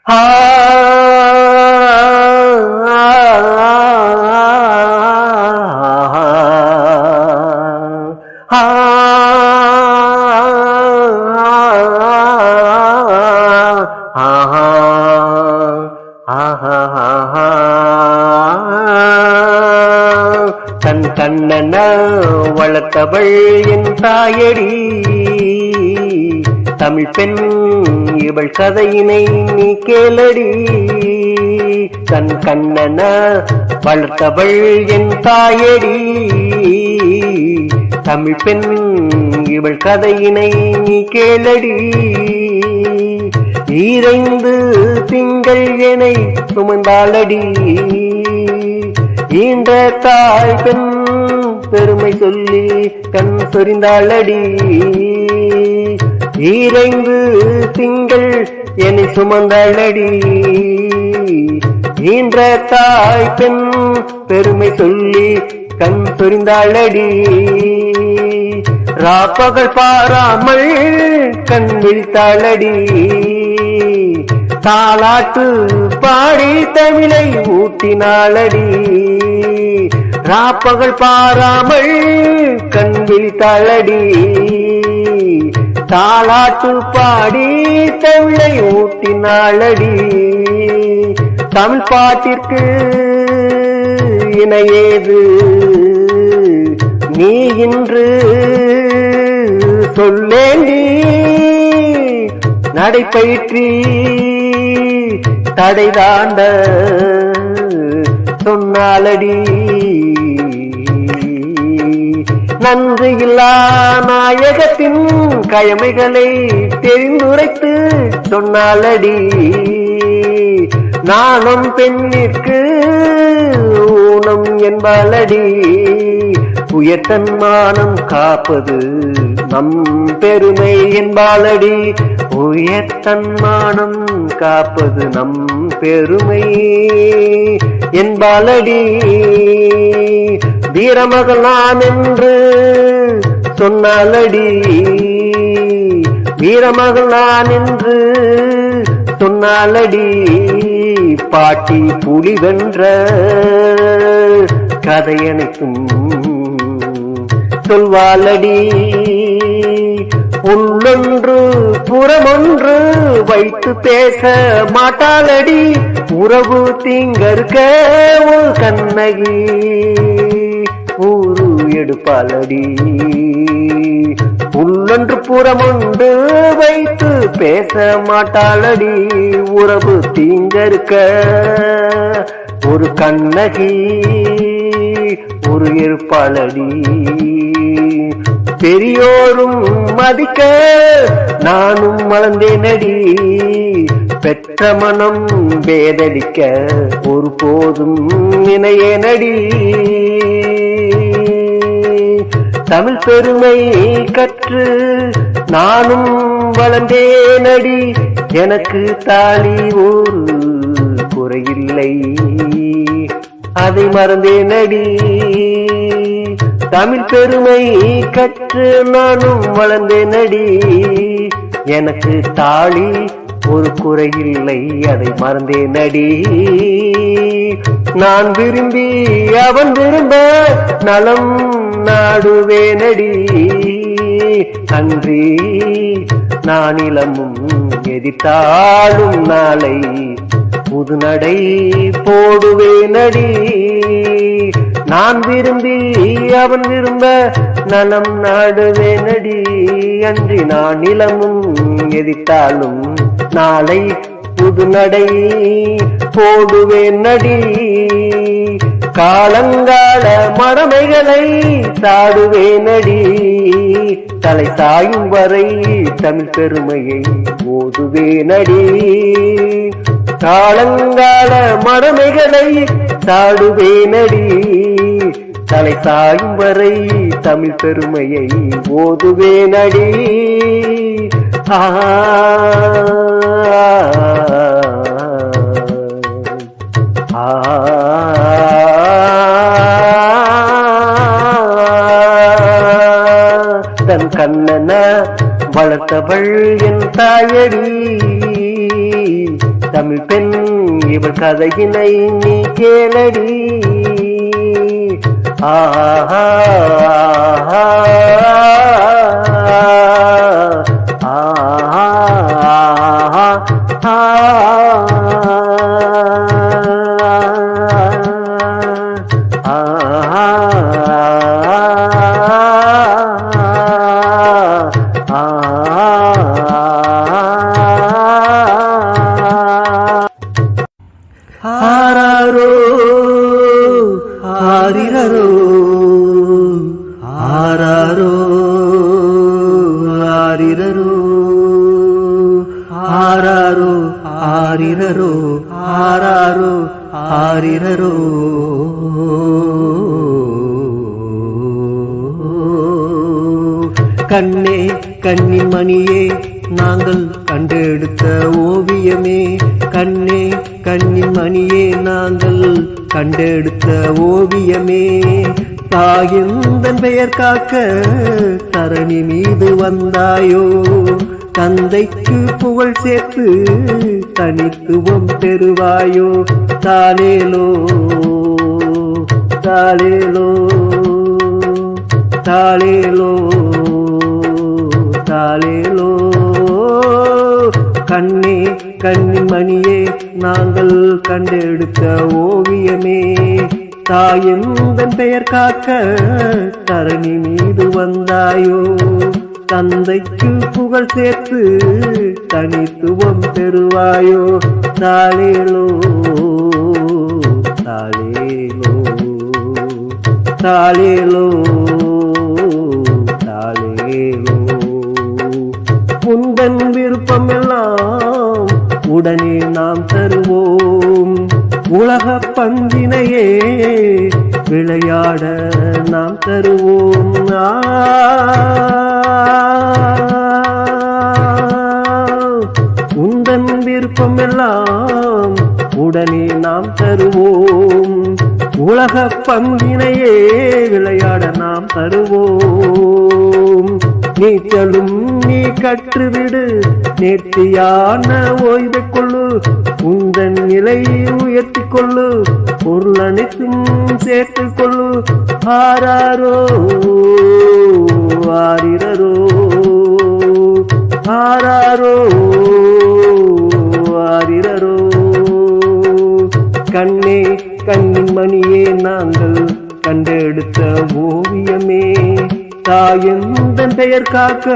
ஆ தன் கண்ணன வளர்த்தவள் என் தாயடி, தமிழ் பெண் இவள் கதையினை நீ கேளடி. தன் கண்ணன வளர்த்தவள் என் தாயடி, தமிழ் பெண் இவள் கதையினை நீ கேளடி. ஈரைந்து திங்கள் எனை சுமந்தாளடி, ஈன்ற தாய் பெண் பெருமை சொல்லி கண் சொரிந்தாளடி. ஈரைந்து திங்கள் என்னை சுமந்தாளடி, ஈன்ற தாய் பெண் பெருமை சொல்லி கண் சொரிந்தாளடி. ராப்பகல் பாராமல் கண் விழித்தாளடி, தாலாட்டு பாடி தமிழை ஊட்டினாளடி. ராப்பகல் பாராமல் கண் விழித்தாளடி, தாலாட்டு பாடி தமிழை ஊட்டினாளடி. தமிழ் பாட்டிற்கு இணையேது நீ இன்று சொல்லேண்டி. நடைபயிற்றி தடை தாண்ட சொன்னாலடி, நன்றி இல்லா நாயகத்தின் கயமைகளை தெரிந்துரைத்து சொன்னாலடி. நானும் பெண்ணிற்கு ஊனம் என்பாலடி, உயர்த்தன்மானம் காப்பது நம் பெருமை என்பாலடி. உயர்த்தன்மானம் காப்பது நம் பெருமை என்பாலடி. வீரமகள் நான் என்று சொன்னாலடி, வீரமகள் நான் என்று சொன்னாலடி. பாட்டி புலி வென்ற கதையனைக்கும் சொல்வாலடி. உள்ளொன்று புறமொன்று வைத்து பேச மாட்டாளடி, உறவு தீங்கற்க ஒரு கண்ணகி ஊரு எடுப்பாளடி. உள்ளொன்று புறமொன்று வைத்து பேச மாட்டாளடி, உறவு தீங்கற்க ஒரு கண்ணகி ஒரு இருப்பாளடி. பெரியோரும் மதிக்க நானும் மலர்ந்தேனடி, பெற்ற மனம் வேதடிக்க ஒரு போதும் நினையேனடி. தமிழ் பெருமை கற்று நானும் வளர்ந்தேனடி, எனக்கு தாலி ஒரு குறையில்லை அதை மறந்தேனடி. தமிழ் பெருமை கற்று நானும் வளர்ந்தேனடி, எனக்கு தாலி ஒரு குறையில்லை அதை மறந்தேனடி. நான் விரும்பி அவன் விரும்ப நலம் நாடுவேனடி, அன்றி நான் இளமும் எதிர்த்தாலும் நாளை புது நடை போடுவேனடி. நான் விரும்பி அவன் விரும்ப நலம் நாடுவேனடி, அன்றி நான் இளமும் எதிர்த்தாலும் நாளை புது நடை போடுவேனடி. காலங்கால மடமைகளை சாடுவேனடி, தலை சாயும் வரை தமிழ் பெருமையை ஓதுவேனடி. காலங்கால மடமைகளை சாடுவேனடி, தலை சாயும் வரை தமிழ் பெருமையை ஓதுவேனடி. தன் கண்ணன வளர்த்தவள் என் தாயடி, தமிழ் பெண் இவள் கதையினை நீ கேளடி. ஆஹா ஆராரோ ஆரிரரோ ஆராரோ ஆரிரரோ ஆராரோ ஆரிரரோ ஆராரோ ஆரிரரோ. கண்ணே கண்ணின் மணியே நாங்கள் கண்டெடுத்த ஓவியமே, கண்ணே கண்ணின் மணியே நாங்கள் கண்டெடுத்த ஓவியமே, தாயந்தன் பெயர் காக்க தரணி மீது வந்தாயோ, தந்தைக்கு புகழ் சேர்த்து தனித்துவம் பெறுவாயோ. தாலேலோ தாலேலோ தாலேலோ தாலேலோ. கண்ணே கண்ணின் மணியே நாங்கள் கண்டெடுத்த ஓவியமே, தாயந்தன் பெயர் காக்க தரணி மீது வந்தாயோ, தந்தைக்கு புகழ் சேர்த்து தனித்துவம் பெறுவாயோ. தாலேலோ தாலேலோ தாலேலோ தாலேலோ. உந்தன் விருப்பம் எல்லாம் உடனே நாம் தருவோம், உலக பந்தினையே விளையாட நாம் தருவோம். உந்தன் விருப்பம் எல்லாம் உடனே நாம் தருவோம், உலக பந்தினையே விளையாட நாம் தருவோம். நீச்சலும் நீ கற்றுவிடு, நேர்த்தியான ஓய்வை கொள்ளு, உந்தன் நிலையை உயர்த்தி கொள்ளு, பொருள் அனைத்தும் சேர்த்து கொள்ளு. ஆராரோ ஆரிரரோ ஆராரோ ஆரிரரோ. கண்ணே கண்ணின் மணியே நாங்கள் கண்டெடுத்த ஓவியமே, தாயந்தன் பெயர் காக்க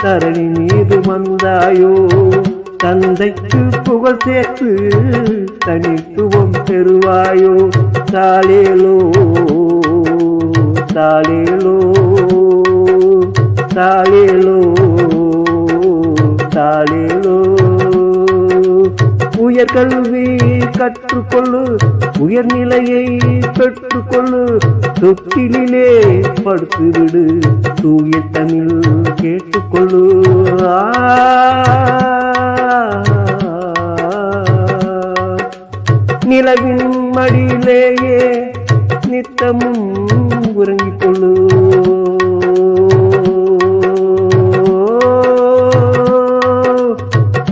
தரணி மீது வந்தாயோ, தந்தைக்கு புகழ் சேர்த்து தனித்துவம் பெறுவாயோ. தாலேலோ தாலேலோ தாலேலோ தாலேலோ. உயர்கல்வி கற்றுக்கொள்ளு, உயர்நிலையை பெற்றுக்கொள்ளு, தொட்டிலே படுத்துவிடு, தூய தமிழ் கேட்டுக்கொள்ளு. நிலவின் மடியிலேயே நித்தமும் உறங்கிக் கொள்ளு,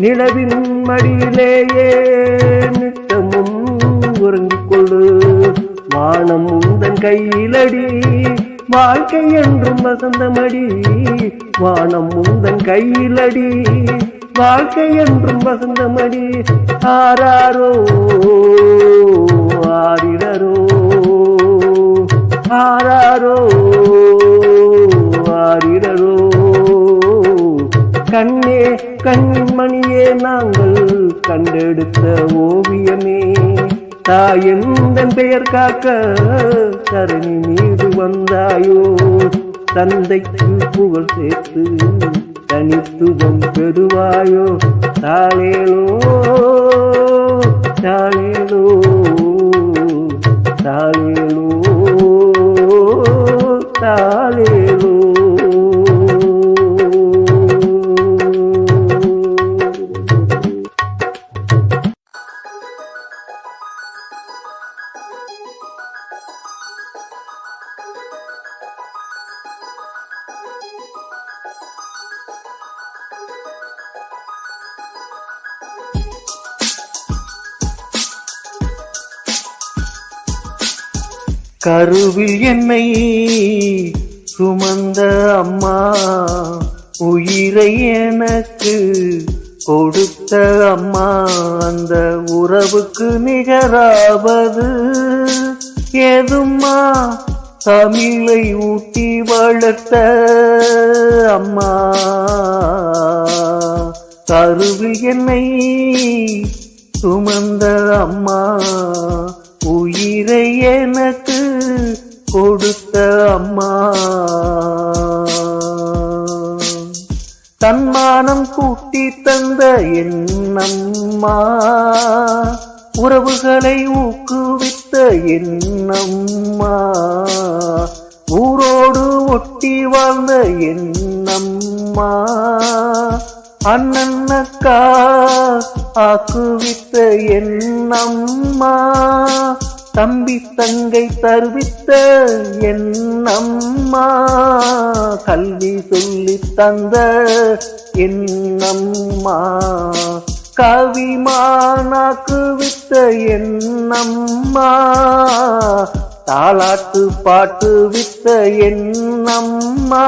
நிலவின் மடியிலேயே நித்தமும் உறங்கிக் கொள்ளு. வானம் உந்தன் கையிலடி, வாழ்க்கை என்றும் வசந்தமடி, வானம் உந்தன் கையிலடி, வாழ்க்கை என்றும் வசந்தமடி. ஆராரோ ஆரிரரோ ஆராரோ ஆரிரரோ. கண்ணே கண்ணின் மணியே நாங்கள் கண்டெடுத்த ஓவியமே, தாயந்தன் பெயர் காக்க தரணி மீது வந்தாயோ, தந்தைக்கு புகழ் சேர்த்து தனித்துவம் பெறுவாயோ. தாலேலோ தாலேலோ தாலேலோ தாலேலோ. கருவில் என்னை சுமந்த அம்மா, உயிரை எனக்கு கொடுத்த அம்மா, அந்த உறவுக்கு நிகராவது ஏதும்மா? தமிழை ஊட்டி வளர்த்த அம்மா, கருவில் என்னை சுமந்த அம்மா, உயிரை எனக்கு கொடுத்த அம்மா. தன்மானம் கூட்டி தந்த என்னம்மா, உறவுகளை ஊக்குவித்த என்னம்மா, ஊரோடு ஒட்டி வாழ்ந்த என்னம்மா, அண்ணன்னக்கா ஆக்குவித்த என்னம்மா, தம்பி தங்கை தருவித்த என்னம்மா, கல்வி சொல்லி தந்த என்னம்மா, கவிமானாக்கு வித்த என்னம்மா, தாலாட்டு பாட்டு வித்த என்னம்மா,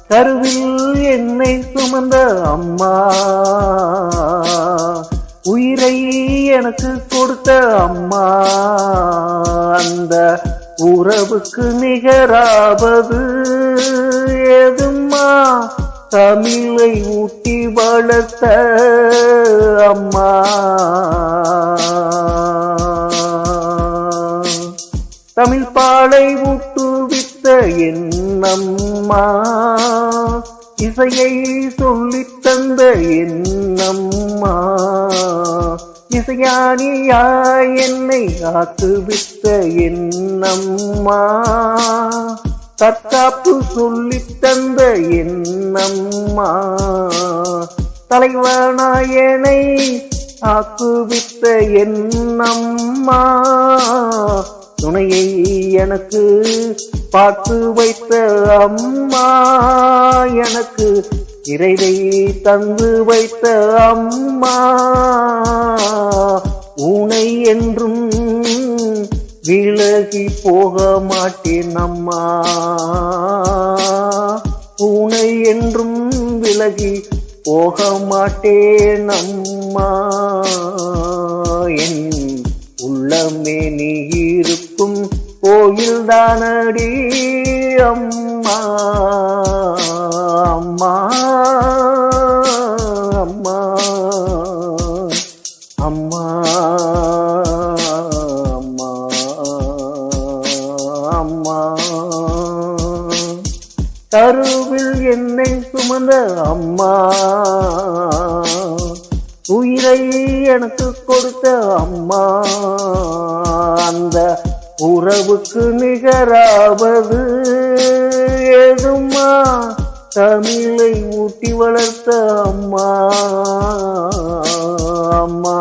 கருவில் என்னை சுமந்த அம்மா, உயிரை எனக்கு கொடுத்த அம்மா, அந்த உறவுக்கு நிகராவது ஏதும்மா? தமிழை ஊட்டி வளர்த்த அம்மா. தமிழ் பாலை ஊட்டுவித்த என்னம்மா, இசையை சொல்லித் தந்த என்னம்மா, இசையானியாய் என்னை ஆக்குவித்த என்னம்மா, தற்காப்பு சொல்லித் தந்த என்னம்மா, தலைவனாயனை ஆக்குவித்த என்னம்மா, துணையை எனக்கு பார்த்து வைத்த அம்மா, எனக்கு இறைவை தந்து வைத்த அம்மா, உனை என்றும் விலகி போக மாட்டேன் அம்மா, உனை என்றும் விலகி போக மாட்டேன் அம்மா, என் உள்ளமே நீ இருக்கும் கோயில் தானடி அம்மா, அம்மா, அம்மா, அம்மா, அம்மா, கருவில் என்னை சுமந்த அம்மா, உயிரை எனக்கு கொடுத்த அம்மா, அந்த உறவுக்கு நிகராவது ஏதும்மா? தமிழை ஊட்டி வளர்த்த அம்மா, அம்மா.